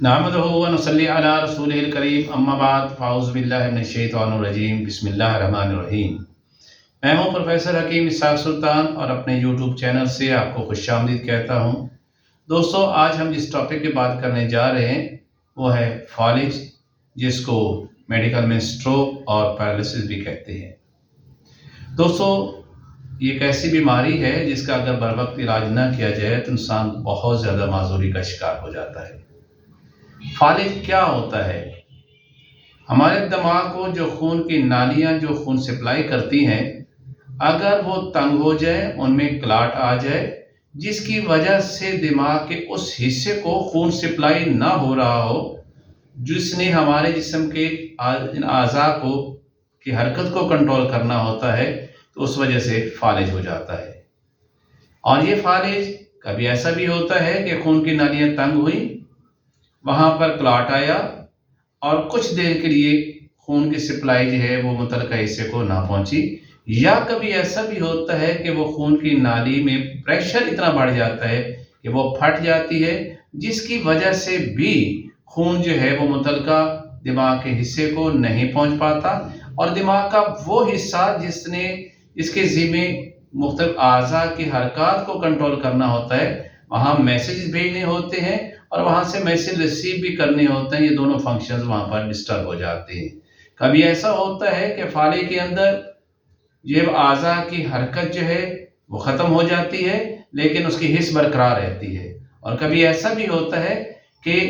नहमदुहु व नुसल्ली अला रसूलिहिल करीम अम्मा बाद फ़ाऊज़ु बिल्लाहि मिनश शैतानिर रजीम बिस्मिल्लाहिर रहमानिर रहीम। मैं हूं प्रोफेसर हकीम इसहाक सुल्तान और अपने यूट्यूब चैनल से आपको खुशामदीद कहता हूं। दोस्तों, आज हम जिस टॉपिक की बात करने जा रहे हैं वो है फालिज, जिसको मेडिकल में स्ट्रोक और पैरालिसिस भी कहते हैं। दोस्तों, ये एक ऐसी बीमारी है जिसका अगर बर वक्त इलाज न किया जाए तो इंसान बहुत ज़्यादा माजूरी का शिकार हो जाता है। फालिज क्या होता है? हमारे दिमाग को जो खून की नालियां जो खून सप्लाई करती हैं, अगर वो तंग हो जाए, उनमें क्लॉट आ जाए, जिसकी वजह से दिमाग के उस हिस्से को खून सप्लाई ना हो रहा हो जिसने हमारे जिस्म के आज़ा को की हरकत को कंट्रोल करना होता है, तो उस वजह से फालिज हो जाता है। और ये फालिज कभी ऐसा भी होता है कि खून की नालियां तंग हुई, वहाँ पर क्लॉट आया और कुछ देर के लिए खून की सप्लाई जो है वो मुतल्लिका हिस्से को ना पहुंची, या कभी ऐसा भी होता है कि वो खून की नाली में प्रेशर इतना बढ़ जाता है कि वो फट जाती है, जिसकी वजह से भी खून जो है वो मुतल्लिका दिमाग के हिस्से को नहीं पहुंच पाता और दिमाग का वो हिस्सा जिसने इसके ज़िम्मे मुख्तलिफ आज़ा की हरकत को कंट्रोल करना होता है, वहाँ मैसेज भेजने होते हैं और वहाँ से मैसेज रिसीव भी करने होते हैं। ये दोनों फंक्शंस वहाँ पर डिस्टर्ब हो जाते हैं। कभी ऐसा होता है कि फाले के अंदर ये आज़ा की हरकत जो है वो ख़त्म हो जाती है, लेकिन उसकी हिस्स बरकरार रहती है। और कभी ऐसा भी होता है कि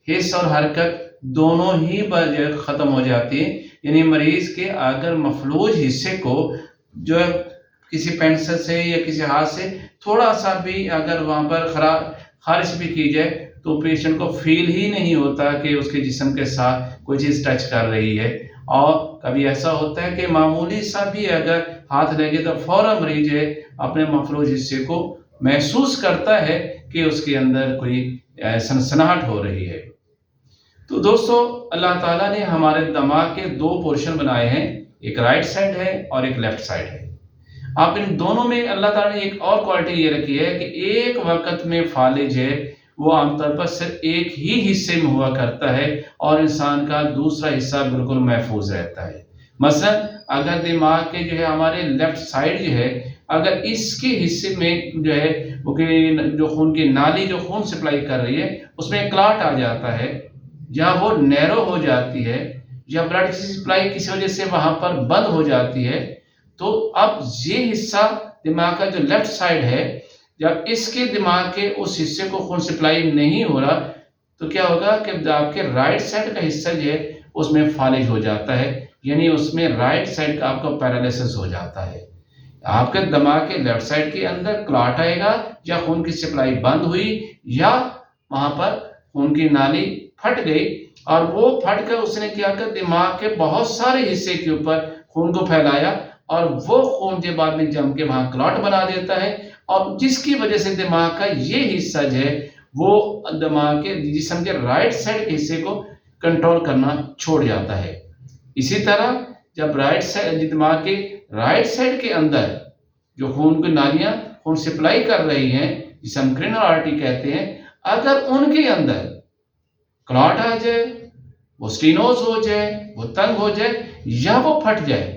हिस्स और हरकत दोनों ही ख़त्म हो जाती है। यानी मरीज़ के अगर मफलूज हिस्से को जो है किसी पेंसिल से या किसी हाथ से थोड़ा सा भी अगर वहाँ पर खारिश भी की जाए तो पेशेंट को फील ही नहीं होता कि उसके जिस्म के साथ कोई चीज़ टच कर रही है। और कभी ऐसा होता है कि मामूली सा भी अगर हाथ लगे तो फौरन मरीज है अपने मफलूज हिस्से को महसूस करता है कि उसके अंदर कोई सनसनाहट हो रही है। तो दोस्तों, अल्लाह ताला ने हमारे दिमाग के दो पोर्शन बनाए हैं, एक राइट साइड है और एक लेफ्ट साइड है। आप इन दोनों में अल्लाह ताला ने एक और क्वालिटी ये रखी है कि एक वक्त में फालिज है वो आमतौर पर सिर्फ एक ही हिस्से में हुआ करता है और इंसान का दूसरा हिस्सा बिल्कुल महफूज रहता है। मसलन अगर दिमाग के जो है हमारे लेफ्ट साइड जो है, अगर इसके हिस्से में जो है वो जो खून की नाली जो खून सप्लाई कर रही है उसमें क्लॉट आ जाता है, या वो नैरो हो जाती है, या ब्लड की सप्लाई किसी वजह से वहां पर बंद हो जाती है, तो अब ये हिस्सा दिमाग का जो लेफ्ट साइड है, जब इसके दिमाग के उस हिस्से को खून सप्लाई नहीं हो रहा तो क्या होगा कि आपके राइट साइड का हिस्सा जो है उसमें फालिज हो जाता है। यानी उसमें राइट साइड का आपका पैरालिसिस हो जाता है। आपके दिमाग के लेफ्ट साइड के अंदर क्लॉट आएगा, या खून की सप्लाई बंद हुई, या वहां पर खून की नाली फट गई और वो फट कर उसने क्या कर दिमाग के बहुत सारे हिस्से के ऊपर खून को फैलाया और वो खून के बाद में जम के वहां क्लॉट बना देता है, और जिसकी वजह से दिमाग का ये हिस्सा जो है वो दिमाग के जिस्म के राइट साइड के हिस्से को कंट्रोल करना छोड़ जाता है। इसी तरह जब राइट साइड दिमाग के राइट साइड के अंदर जो खून की नालियां खून सप्लाई कर रही हैं, जिसे हम क्रेनियल आर्टरी कहते हैं, अगर उनके अंदर क्लॉट आ जाए, वो स्टीनोज हो जाए, वो तंग हो जाए, या वो फट जाए,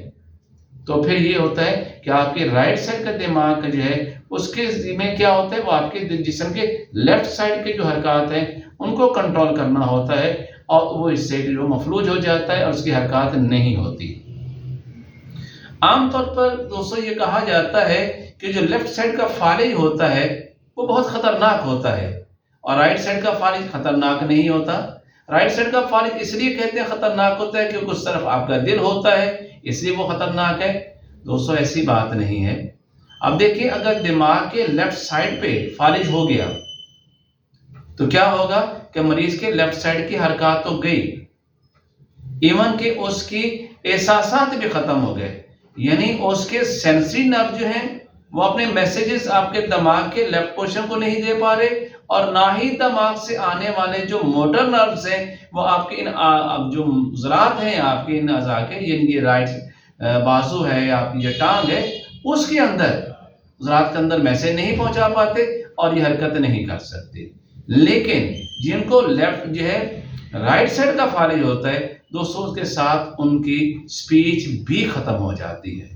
तो फिर ये होता है कि आपके राइट साइड का दिमाग जो है उसके में क्या होता है, वो आपके जिस्म के लेफ्ट साइड के जो हरकत हैं उनको कंट्रोल करना होता है, और वो इससे जो मफलूज हो जाता है और उसकी हरकत नहीं होती। आमतौर पर दोस्तों ये कहा जाता है कि जो लेफ्ट साइड का फालिज होता है वो बहुत खतरनाक होता है और राइट साइड का फालिज खतरनाक नहीं होता। राइट साइड का फालिज इसलिए कहते हैं खतरनाक होता है क्योंकि उस तरफ आपका दिल होता है, इसलिए वो खतरनाक है। दोस्तों, ऐसी बात नहीं है। अब देखिए, अगर दिमाग के लेफ्ट साइड पे फालिज हो गया तो क्या होगा कि मरीज के लेफ्ट साइड की हरकत तो गई, इवन कि उसकी एहसासात भी खत्म हो गए। यानी उसके सेंसरी नर्व जो हैं वो अपने मैसेजेस आपके दिमाग के लेफ्ट पोर्शन को नहीं दे पा रहे, और ना ही दिमाग से आने वाले जो मोटर नर्व्स हैं वो आपके इन जो ज़रात हैं आपके इन अज़ा के, ये राइट बाजू है या आपकी जो टांग है उसके अंदर ज़रात के अंदर मैसेज नहीं पहुंचा पाते और ये हरकत नहीं कर सकते। लेकिन जिनको लेफ्ट जो है राइट साइड का फालिज होता है दोस्तों, उसके साथ उनकी स्पीच भी खत्म हो जाती है,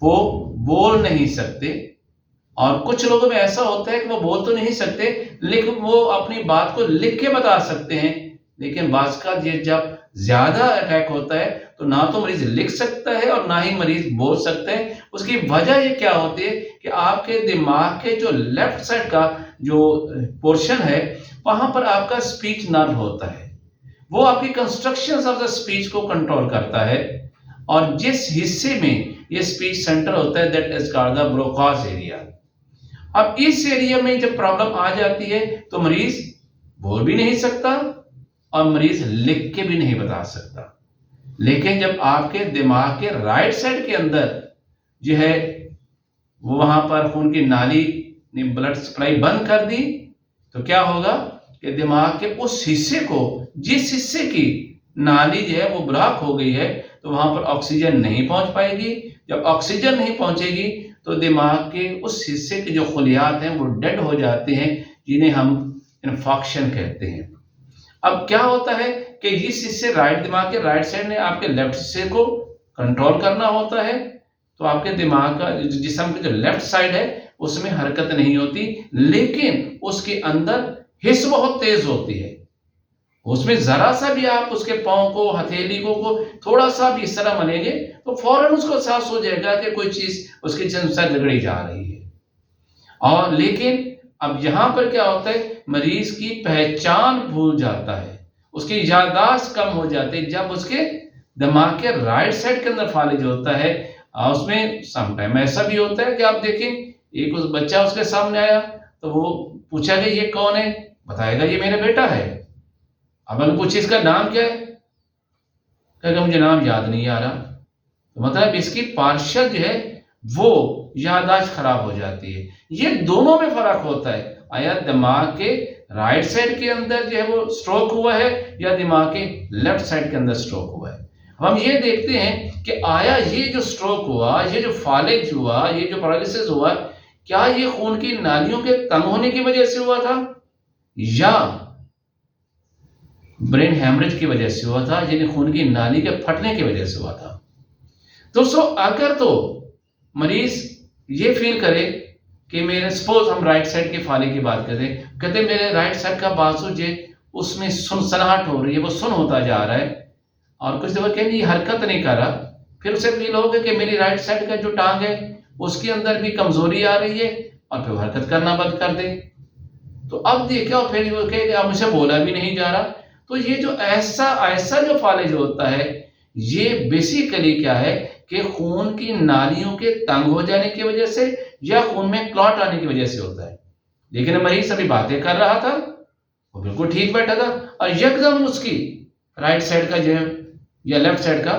वो बोल नहीं सकते। और कुछ लोगों में ऐसा होता है कि वो बोल तो नहीं सकते लेकिन वो अपनी बात को लिख के बता सकते हैं। लेकिन बात का ये जब ज्यादा अटैक होता है तो ना तो मरीज लिख सकता है और ना ही मरीज बोल सकते हैं। उसकी वजह ये क्या होती है कि आपके दिमाग के जो लेफ्ट साइड का जो पोर्शन है वहां पर आपका स्पीच नर्व होता है, वो आपकी कंस्ट्रक्शन ऑफ द स्पीच को कंट्रोल करता है। और जिस हिस्से में ये स्पीच सेंटर होता है that is called the Broca's area. अब इस एरिया में जब प्रॉब्लम आ जाती है तो मरीज बोल भी नहीं सकता और मरीज लिख के भी नहीं बता सकता। लेकिन जब आपके दिमाग के राइट साइड के अंदर जो है वो वहां पर खून की नाली ने ब्लड सप्लाई बंद कर दी तो क्या होगा कि दिमाग के उस हिस्से को, जिस हिस्से की नाली जो है वो ब्लॉक हो गई है, तो वहां पर ऑक्सीजन नहीं पहुंच पाएगी। जब ऑक्सीजन नहीं पहुंचेगी तो दिमाग के उस हिस्से के जो खलियात हैं वो डेड हो जाते हैं, जिन्हें हम इन्फॉक्शन कहते हैं। अब क्या होता है कि इस हिस्से राइट दिमाग के राइट साइड ने आपके लेफ्ट हिस्से को कंट्रोल करना होता है, तो आपके दिमाग का जिस्म की जो लेफ्ट साइड है उसमें हरकत नहीं होती, लेकिन उसके अंदर हिस्स बहुत तेज होती है। उसमें जरा सा भी आप उसके पांव को, हथेली को थोड़ा सा भी इस तरह मलेंगे तो फौरन उसको एहसास हो जाएगा कि कोई चीज उसके जिस्म से रगड़ी जा रही है। और लेकिन अब यहां पर क्या होता है, मरीज की पहचान भूल जाता है, उसकी याददाश्त कम हो जाती है जब उसके दिमाग के राइट साइड के अंदर फालिज होता है। उसमें समटाइम ऐसा भी होता है कि आप देखें एक उस बच्चा उसके सामने आया तो वो पूछा कि ये कौन है, बताएगा ये मेरा बेटा है। अब अगर पूछे इसका नाम क्या है, कहेगा मुझे नाम याद नहीं आ रहा। तो मतलब इसकी पार्शियल जो है वो याददाश्त खराब हो जाती है। ये दोनों में फर्क होता है, आया दिमाग के राइट साइड के अंदर जो है वो स्ट्रोक हुआ है या दिमाग के लेफ्ट साइड के अंदर स्ट्रोक हुआ है। हम ये देखते हैं कि आया ये जो स्ट्रोक हुआ, ये जो फालिज हुआ, ये जो पैरालिसिस हुआ, क्या ये खून की नालियों के तंग होने की वजह से हुआ था या ब्रेन हेमरेज की वजह से हुआ था, यानी खून की नाली के फटने की वजह से हुआ था। दोस्तों अगर तो मरीज ये फील करे कि मेरे सपोज हम राइट साइड के फाले की बात करें, कहते मेरे राइट साइड का बाजू जो उसमें सुनसनाहट हो रही है, वो सुन होता जा रहा है और कुछ दफा कहेंगे हरकत नहीं कर रहा, फिर उसे फील होगा कि मेरी राइट साइड का जो टांग है उसके अंदर भी कमजोरी आ रही है और फिर हरकत करना बंद कर दे। तो अब देखिए फिर वो कहेगा अब मुझे बोला भी नहीं जा रहा। तो ये जो ऐसा जो फालिज होता है ये बेसिकली क्या है कि खून की नालियों के तंग हो जाने की वजह से या खून में क्लॉट आने की वजह से होता है। लेकिन मरीज अभी बातें कर रहा था, वो बिल्कुल ठीक बैठा था और एकदम उसकी राइट साइड का जो है या लेफ्ट साइड का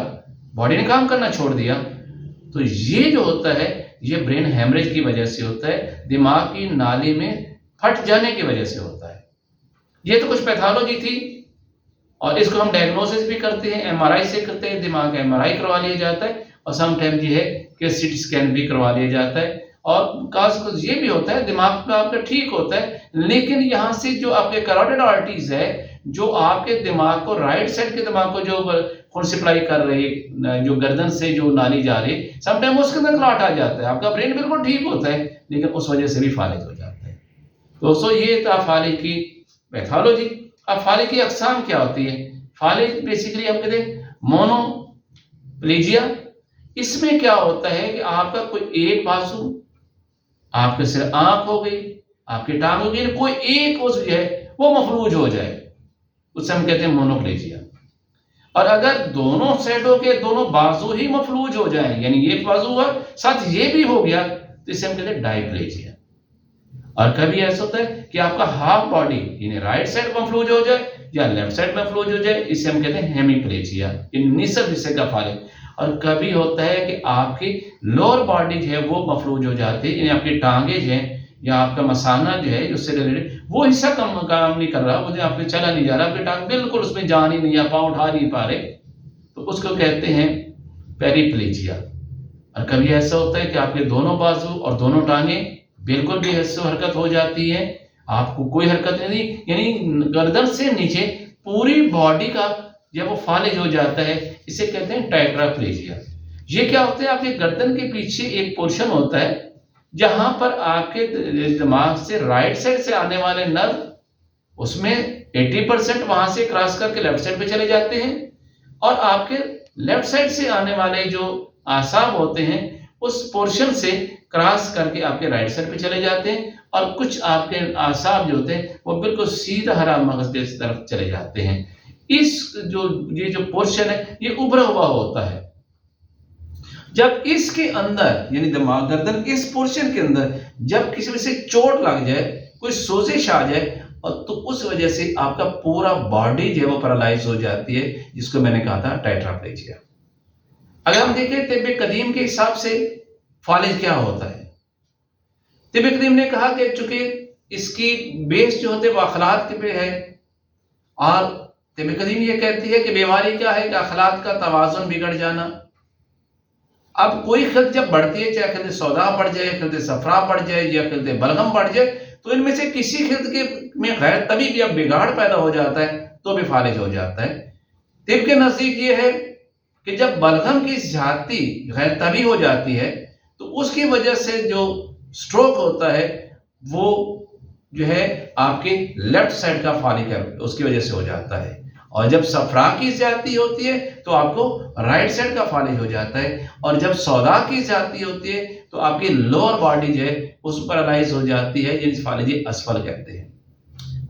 बॉडी ने काम करना छोड़ दिया। तो ये जो होता है ये ब्रेन हेमरेज की वजह से होता है, दिमाग की नाली में फट जाने की वजह से होता है। ये तो कुछ पैथोलॉजी थी और इसको हम डायग्नोसिस भी करते हैं, एमआरआई से करते हैं, दिमाग का एमआरआई करवा लिया जाता है और समटाइम ये है कि सीटी स्कैन भी करवा लिया जाता है। और काज ये भी होता है दिमाग का आपका ठीक होता है, लेकिन यहाँ से जो आपके कैरोटिड आर्टरीज है जो आपके दिमाग को राइट साइड के दिमाग को जो खून सप्लाई कर रही है, जो गर्दन से जो नाली जा रही है, समटाइम उसके अंदर क्लॉट आ जाता है। आपका ब्रेन बिल्कुल ठीक होता है लेकिन उस वजह से भी फालिज हो जाता है। दोस्तों ये था फालिज की पैथोलॉजी। अब फालिज की अकसाम क्या होती है? फालिज बेसिकली हम कहते हैं मोनोप्लेजिया। इसमें क्या होता है कि आपका कोई एक बाजू, आपके सिर आंख हो गई, आपकी टांग हो गई, कोई एक उस है वो मफलूज हो जाए, उसे हम कहते हैं मोनोप्लेजिया। और अगर दोनों साइडों के दोनों बाजू ही मफलूज हो जाए, यानी ये बाजू हुआ साथ ये भी हो गया, तो इसे हम कहते हैं डायप्लेजिया। और कभी ऐसा होता है कि आपका हाफ बॉडी यानी राइट साइड मफलूज हो जाए या लेफ्ट साइड मफलूज हो जाए, इसे हम कहते हैं हेमीप्लेजिया, निसफ हिस्से का फालिज। और कभी होता है कि आपकी लोअर बॉडी जो है वो मफलूज हो जाती है, यानी आपकी टांगे जो है या आपका मसाना जो है उससे रिलेटेड वो हिस्सा काम नहीं कर रहा, मुझे आपके चला नहीं जा रहा, आपकी टांग बिल्कुल उसमें जा ही नहीं, आप पाँव उठा नहीं पा रहे, तो उसको कहते हैं पेरिप्लेजिया। और कभी ऐसा होता है कि आपके दोनों बाजू और दोनों टांगे बिल्कुल भी हिस्सों हरकत हो जाती है आपको कोई हरकत नहीं दी, यानी गर्दन से नीचे पूरी बॉडी का जब वो फालिज हो जाता है, इसे कहते हैं टेट्राप्लेजिया। ये क्या होता है, आपके गर्दन के पीछे एक पोर्शन होता है जहां पर आपके दिमाग से राइट साइड से आने वाले नर्व, उसमें 80% वहां से क्रॉस करके लेफ्ट साइड पे चले जाते हैं, और आपके लेफ्ट साइड से आने वाले जो आसाब होते हैं उस पोर्शन से क्रॉस करके आपके राइट साइड पे चले जाते हैं, और कुछ आपके आसाब जो होते हैं वो बिल्कुल सीधा हरा मगज की तरफ चले जाते हैं। ये जो पोर्शन है ये उभरा हुआ होता है। जब इसके अंदर यानी दिमाग गर्दन के इस पोर्शन के अंदर जब किसी वजह से चोट लग जाए, कोई सोजिश आ जाए, और तो उस वजह से आपका पूरा बॉडी जो है वो पैरालाइज हो जाती है, जिसको मैंने कहा था टेट्राप्लेजिया। अगर हम देखें तिब्बे कदीम के हिसाब से फालिज क्या होता है, तिब्बे कदीम ने कहा कि चूंकि इसकी बेस जो होते हैं वो अखलाक पे है, और तिब्बे कदीम ये कहती है कि बीमारी क्या है कि अखलाक का तवाजुन बिगड़ जाना। अब कोई खिल्त जब बढ़ती है, चाहे खिल्त सौदा बढ़ जाए, खिल्त सफरा बढ़ जाए, या खिल्त बलगम बढ़ जाए, तो इनमें से किसी खिल्त के में गैर तभी भी अब बिगाड़ पैदा हो जाता है तो भी फालिज हो जाता है। तिब के नजदीक ये है कि जब बलगम की ज्यादती गैर तभी हो जाती है तो उसकी वजह से जो स्ट्रोक होता है वो जो है आपके लेफ्ट साइड का फालिज है उसकी वजह से हो जाता है, और जब सफरा की ज्यादती होती है तो आपको राइट साइड का फालिज हो जाता है, और जब सौदा की ज्यादती होती है तो आपकी लोअर बॉडी जो है उस पैरालाइज हो जाती है, जिस फालिज असफल कहते हैं।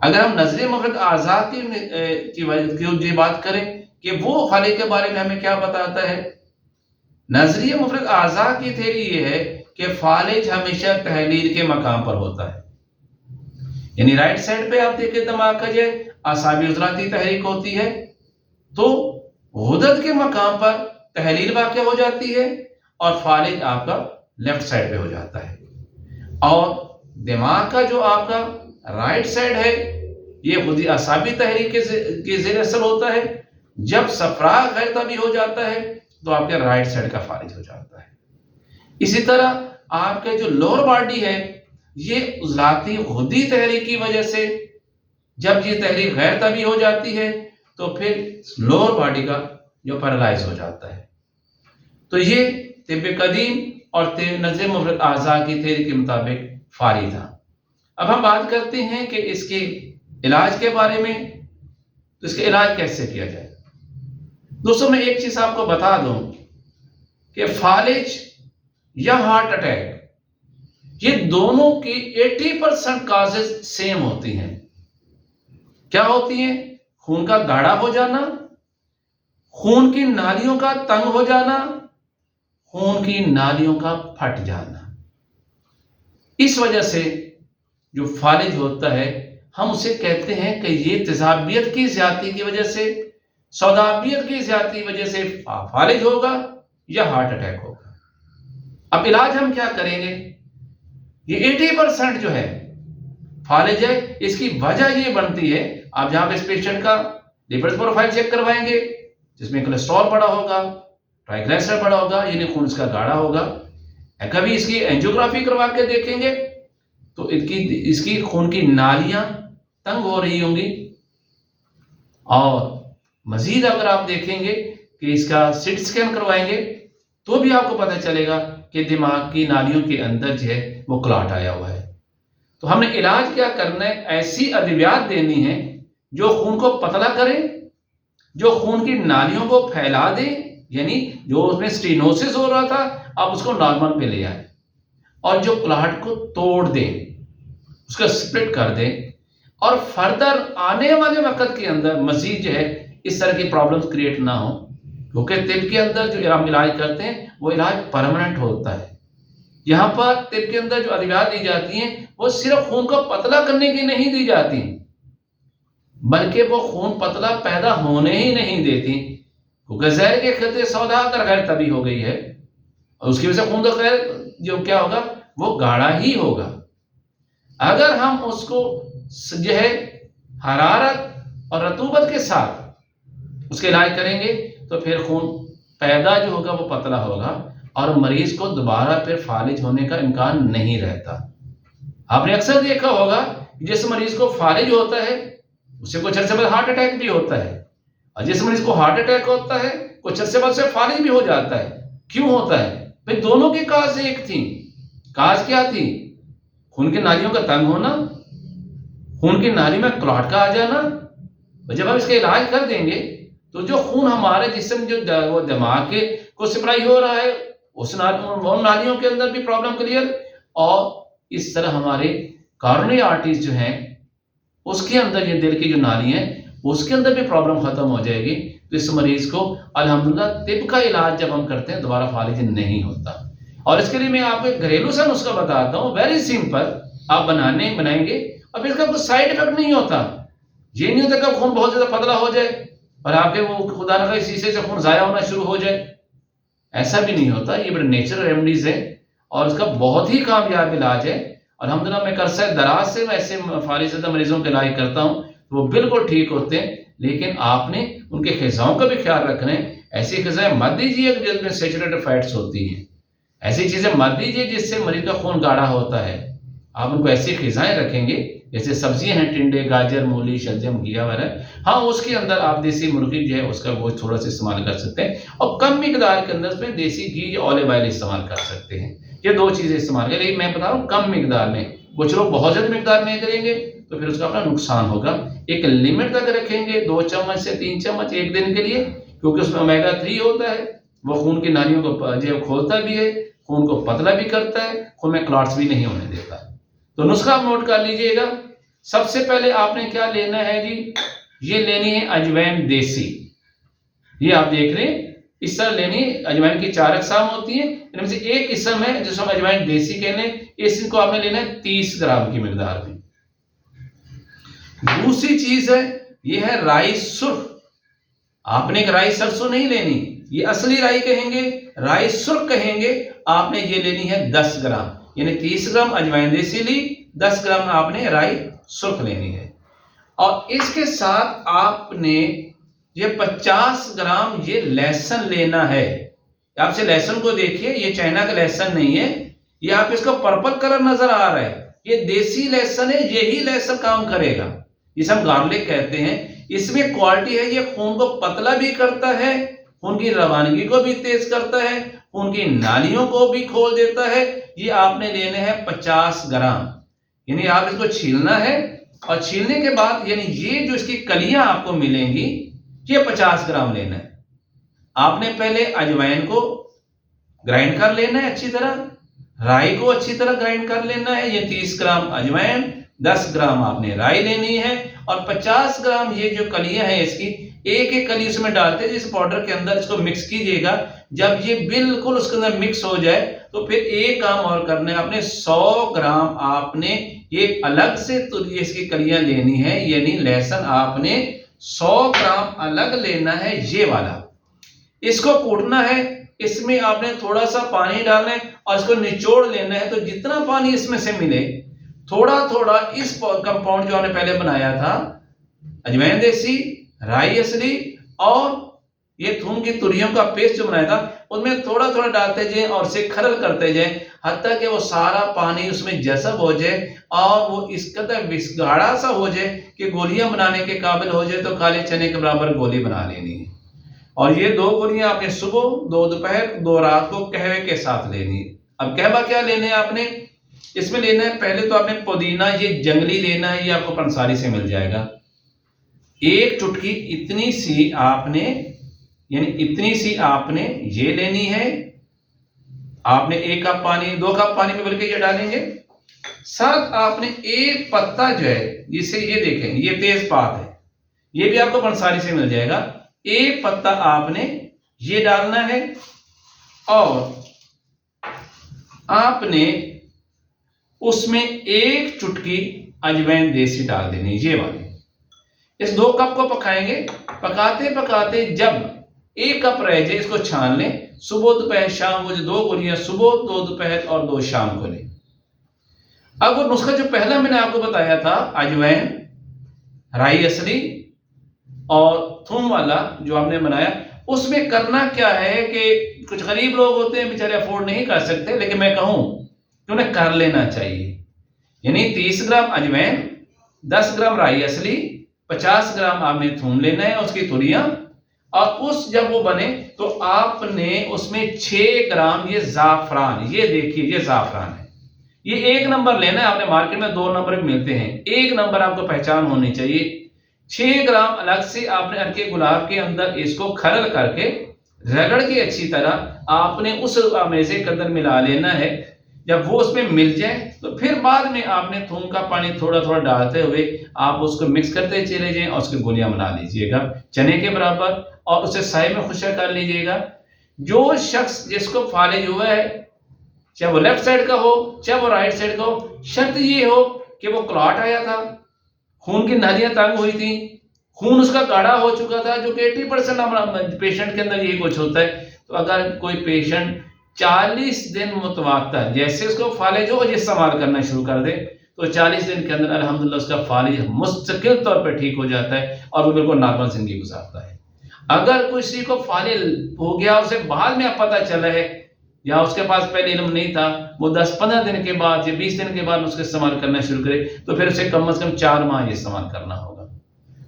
अगर हम नजरिया मुफरद आज़ा की बात करें कि वो फालिज के बारे में हमें क्या बताता है, नजरिया मुफरद आज़ा की थ्योरी ये है कि फालिज हमेशा तहलील के मकाम पर होता है, यानी राइट साइड पे आप देखिए दिमाग का जो आसाबी उजराती तहरीक होती है तो गुदत के मकाम पर तहलील वाक़या हो जाती है, और फालिज आपका लेफ्ट साइड पे हो जाता है, और दिमाग का जो आपका राइट साइड है ये खुद ही आसाबी तहरीक के ज़ेर असर होता है। जब सफरा गैर तभी हो जाता है तो आपके राइट साइड का फालिज हो जाता है। इसी तरह आपके जो लोअर बॉडी है ये उजलाती खुदी तहरीक की वजह से जब ये तहरीक गैर तभी हो जाती है तो फिर लोअर बॉडी का जो पैरालाइज हो जाता है। तो ये तिब्बे कदीम और नजरिया मुफरद आज़ा की थ्योरी के मुताबिक फारी था। अब हम बात करते हैं कि इसके इलाज के बारे में, तो इसका इलाज कैसे किया जाए। दोस्तों मैं एक चीज आपको बता दूं कि फालिज या हार्ट अटैक ये दोनों की 80% काजेज सेम होती हैं। क्या होती हैं? खून का गाढ़ा हो जाना, खून की नालियों का तंग हो जाना, खून की नालियों का फट जाना। इस वजह से जो फालिज होता है हम उसे कहते हैं कि ये तेजाबियत की ज्यादती की वजह से, सौदाबियत की ज्यादती की वजह से फालिज होगा या हार्ट अटैक होगा। अब इलाज हम क्या करेंगे? ये 80% जो है फालिज है, इसकी वजह ये बनती है, आप जहां पे इस पेशेंट का लिपिड प्रोफाइल चेक करवाएंगे जिसमें कोलेस्ट्रॉल बढ़ा होगा, ट्राइग्लिसराइड बढ़ा होगा, यानी खून इसका गाढ़ा होगा। कभी इसकी एंजियोग्राफी करवा के देखेंगे तो इसकी खून की नालियां तंग हो रही होंगी, और मजीद अगर आप देखेंगे कि इसका सीटी स्कैन करवाएंगे तो भी आपको पता चलेगा कि दिमाग की नालियों के अंदर जो है वो क्लॉट आया हुआ है। तो हमने इलाज क्या करना है? ऐसी अद्वियात देनी है जो खून को पतला करे, जो खून की नालियों को फैला दे, यानी जो उसमें स्टेनोसिस हो रहा था आप उसको नॉर्मल पे ले आए, और जो क्लॉट को तोड़ दे, उसका स्प्लिट कर दे, और फर्दर आने वाले वक्त के अंदर मजीद जो है इस तरह की प्रॉब्लम्स क्रिएट ना हो, क्योंकि तिब के अंदर जो हम इलाज करते हैं वो इलाज परमानेंट होता है। यहाँ पर तिब के अंदर जो अद्वियात दी जाती हैं वो सिर्फ खून को पतला करने की नहीं दी जाती, बल्कि वो खून पतला पैदा होने ही नहीं देती, क्योंकि जहर के खिलते सौदा अगर गैर तभी हो गई है और उसकी वजह से खून का खैर जो क्या होगा वो गाढ़ा ही होगा। अगर हम उसको जो है हरारत और रतूबत के साथ उसके इलाज करेंगे तो फिर खून पैदा जो होगा वो पतला होगा, और मरीज को दोबारा फिर फालिज होने का इम्कान नहीं रहता। आपने अक्सर देखा होगा जिस मरीज को फालिज होता है उसे कुछ अरसे बाद हार्ट अटैक भी होता है, और जिस मरीज को हार्ट अटैक होता है कुछ अरसे बाद उसे फालिज भी हो जाता है। क्यों होता है भाई? दोनों की काज एक थी। काज क्या थी? खून की नालियों का तंग होना, खून की नाली में क्लॉट का आ जाना। जब हम इसका इलाज कर देंगे तो जो खून हमारे जिस्म जो वो दिमाग के को सप्लाई हो रहा है उन नालियों के अंदर भी प्रॉब्लम क्लियर, और इस तरह हमारे कॉरोनरी आर्टरीज जो हैं उसके अंदर, ये दिल की जो नाली है उसके अंदर भी प्रॉब्लम खत्म हो जाएगी। तो इस मरीज को अल्हम्दुलिल्लाह तिब का इलाज जब हम करते हैं दोबारा फालिज नहीं होता। और इसके लिए मैं आपको एक घरेलू सा नुस्खा बताता हूँ, वेरी सिंपल। आप बनाएंगे और फिर इसका कोई साइड इफेक्ट नहीं होता। ये नहीं होता कि खून बहुत ज्यादा पतला हो जाए और आपके वो खुदा न करे शीशे से खून जाया होना शुरू हो जाए, ऐसा भी नहीं होता। ये बड़े नेचुरल रेमेडीज है और इसका बहुत ही कामयाब इलाज है। और अल्हम्दुलिल्लाह मैं अरसा दराज से ऐसे फालिजशुदा मरीजों के इलाज करता हूँ तो वो बिल्कुल ठीक होते हैं। लेकिन आपने उनके ग़िज़ाओं का भी ख्याल रखना है। ऐसी ग़िज़ाएं मत दीजिए जिसमें सैचुरेटेड फैट्स होती हैं, ऐसी चीज़ें मत दीजिए जिससे मरीज का खून गाढ़ा होता है। आप उनको ऐसी ग़िज़ाएं रखेंगे जैसे सब्जियां हैं, टिंडे, गाजर, मूली, शलजम, घिया वगैरह, हाँ उसके अंदर आप देसी मुर्गी जो है उसका वो थोड़ा सा इस्तेमाल कर सकते हैं, और कम मिकदार के अंदर उसमें देसी घी या ऑलिव ऑयल इस्तेमाल कर सकते हैं। ये दो चीज़ें इस्तेमाल करें। लेकिन मैं बता रहा हूँ कम मिकदार में। कुछ लोग बहुत ज़्यादा मिकदार में करेंगे तो फिर उसका अपना नुकसान होगा। एक लिमिट तक रखेंगे, 2 चम्मच से 3 चम्मच एक दिन के लिए, क्योंकि उसमें ओमेगा 3 होता है, वो खून की नालियों को जो खोलता भी है, खून को पतला भी करता है, खून में क्लॉट्स भी नहीं होने देता। तो नुस्खा आप नोट कर लीजिएगा। सबसे पहले आपने क्या लेना है जी, ये लेनी है अजवाइन देसी। ये आप देख रहे हैं इस तरह लेनी। अजवाइन की 4 अक़साम होती हैं, इनमें से एक किस्म है जिसको हम अजवाइन देसी कहते हैं। इसको आपने लेना है 30 ग्राम की मिकदार में। दूसरी चीज है, ये है राई सुर्ख। आपने एक राई सरसों नहीं लेनी, ये असली राई कहेंगे, राई सुर्ख कहेंगे। आपने ये लेनी है 10 ग्राम, यानी 30 ग्राम अजवाइन देसी ली, 10 ग्राम आपने राई सुर्ख लेनी है। और इसके साथ आपने ये 50 ग्राम ये लहसुन लेना है। आपसे लहसुन को देखिए, ये चाइना का लहसुन नहीं है, ये आप इसको पर्पल कलर नजर आ रहा है, ये देसी लहसुन है। यही लहसुन काम करेगा, जिसे हम गार्लिक कहते हैं। इसमें क्वालिटी है, ये खून को पतला भी करता है, खून की रवानगी को भी तेज करता है, खून की नालियों को भी खोल देता है। ये आपने लेने हैं 50 ग्राम, यानी आप इसको छीलना है और छीलने के बाद यानी ये जो इसकी कलियां आपको मिलेंगी ये 50 ग्राम लेना है। आपने पहले अजवाइन को ग्राइंड कर लेना है अच्छी तरह, राई को अच्छी तरह ग्राइंड कर लेना है। ये 30 ग्राम अजवाइन, 10 ग्राम आपने राई लेनी है, और 50 ग्राम ये जो कलियां हैं इसकी एक एक कली उसमें डालते हैं, जिस पाउडर के अंदर इसको मिक्स कीजिएगा। जब ये बिल्कुल उसके अंदर मिक्स हो जाए तो फिर एक काम और करना है, आपने 100 ग्राम आपने ये अलग से तो इसकी कलियां लेनी है, यानी लहसुन आपने 100 ग्राम अलग लेना है, ये वाला। इसको कूटना है, इसमें आपने थोड़ा सा पानी डालना है और इसको निचोड़ लेना है। तो जितना पानी इसमें से मिले थोड़ा थोड़ा इस कंपाउंड जो हमने पहले बनाया था, अजवाइन देसी, राई असली और ये थूम की तुरियों का पेस्ट जो बनाया था, उसमें थोड़ा थोड़ा डालते जाए और उसे खरल करते जाए, हत्ता कि वो सारा पानी उसमें जज़ब हो जाए और वो इस कदर गाढ़ा सा हो जाए कि गोलियां बनाने के काबिल हो जाए। तो काले चने के बराबर गोली बना लेनी है। और ये 2 गोलियां आपने सुबह, 2 दोपहर, 2 रात को कहवे के साथ लेनी है। अब कहवा क्या लेने है आपने, इसमें लेना है पहले तो आपने पुदीना, ये जंगली लेना है, ये आपको पंसारी से मिल जाएगा। 1 चुटकी इतनी सी आपने, यानी इतनी सी आपने ये लेनी है। आपने 1 कप पानी, 2 कप पानी में बल्कि ये डालेंगे। साथ आपने 1 पत्ता जो है, जिसे ये देखें ये तेज पात है, ये भी आपको पंसारी से मिल जाएगा। 1 पत्ता आपने ये डालना है और आपने उसमें 1 चुटकी अजवाइन देसी डाल देनी, ये वाली। इस 2 कप को पकाएंगे, पकाते पकाते जब 1 कप रह जाए इसको छान लें। सुबह दोपहर शाम को, जो 2 गोलियां सुबह, 2 दोपहर और 2 शाम को लें। अब वो नुस्खा जो पहला मैंने आपको बताया था, अजवाइन, राई असली और थूम वाला जो आपने बनाया, उसमें करना क्या है कि कुछ गरीब लोग होते हैं बेचारे अफोर्ड नहीं कर सकते, लेकिन मैं कहूं कि उन्हें कर लेना चाहिए। यानी 30 ग्राम अजवाइन, 10 ग्राम राई असली, 50 ग्राम आपने थूम लेना है उसकी तुरियां, और उस जब वो बने तो आपने उसमें 6 ग्राम ये जाफरान, ये देखिए ये जाफरान है, ये 1 नंबर लेना है आपने। मार्केट में 2 नंबर मिलते हैं, 1 नंबर आपको पहचान होनी चाहिए। 6 ग्राम अलग से आपने अर्के गुलाब के अंदर इसको खरल करके रगड़ के अच्छी तरह आपने उस मेज़े के अंदर मिला लेना है। जब वो उसमें मिल जाए तो फिर बाद में आपने थूम का पानी थोड़ा थोड़ा डालते हुए आप उसको मिक्स करते चले जाएं और उसकी गोलियां बना लीजिएगा चने के बराबर, और उसे साइड में खुशक कर लीजिएगा। जो शख्स जिसको फालिज हुआ है, चाहे वो लेफ्ट साइड का हो चाहे वो राइट साइड का हो, शर्त ये हो कि वो क्लॉट आया था, खून की नालियां तंग हुई थी, खून उसका गाढ़ा हो चुका था, जो कि 80% पेशेंट के अंदर यही कुछ होता है। तो अगर कोई पेशेंट 40 दिन मुतवातर जैसे उसको फालिज हो इस्तेमाल करना शुरू कर दे तो 40 दिन के अंदर अल्हम्दुलिल्लाह उसका फालिज मुस्तकिल तौर पर ठीक हो जाता है और वो बिल्कुल नॉर्मल जिंदगी गुजारता है। अगर किसी को फालिज हो गया उसे बाद में पता चला है या उसके पास पहले इल्म नहीं था, वो 10-15 दिन के बाद या 20 दिन के बाद उसको इस्तेमाल करना शुरू करे तो फिर उसे कम से कम 4 माह इस्तेमाल करना होगा।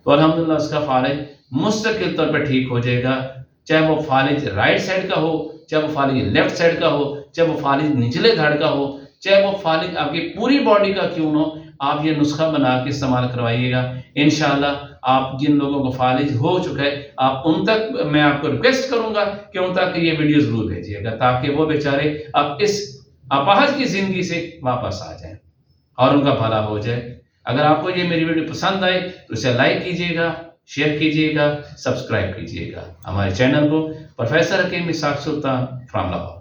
तो अल्हम्दुलिल्लाह उसका फालिज मुस्तकिल तौर पर ठीक हो जाएगा, चाहे वो फालिज राइट साइड का हो, चाहे वो फालिज लेफ्ट साइड का हो, चाहे वो फालिज निचले धड़ का हो, चाहे वो फालिज आपकी पूरी बॉडी का क्यों हो। आप ये नुस्खा बना के इस्तेमाल करवाइएगा, इंशाल्लाह आप जिन लोगों को फालिज हो चुका है आप उन तक मैं आपको रिक्वेस्ट करूंगा कि उन तक ये वीडियो जरूर भेजिएगा ताकि वो बेचारे अब इस अपाहज की जिंदगी से वापस आ जाएं और उनका भला हो जाए। अगर आपको ये मेरी वीडियो पसंद आए तो इसे लाइक कीजिएगा, शेयर कीजिएगा, सब्सक्राइब कीजिएगा हमारे चैनल को। Professor Hakim Ishaq Sultan from Lahore.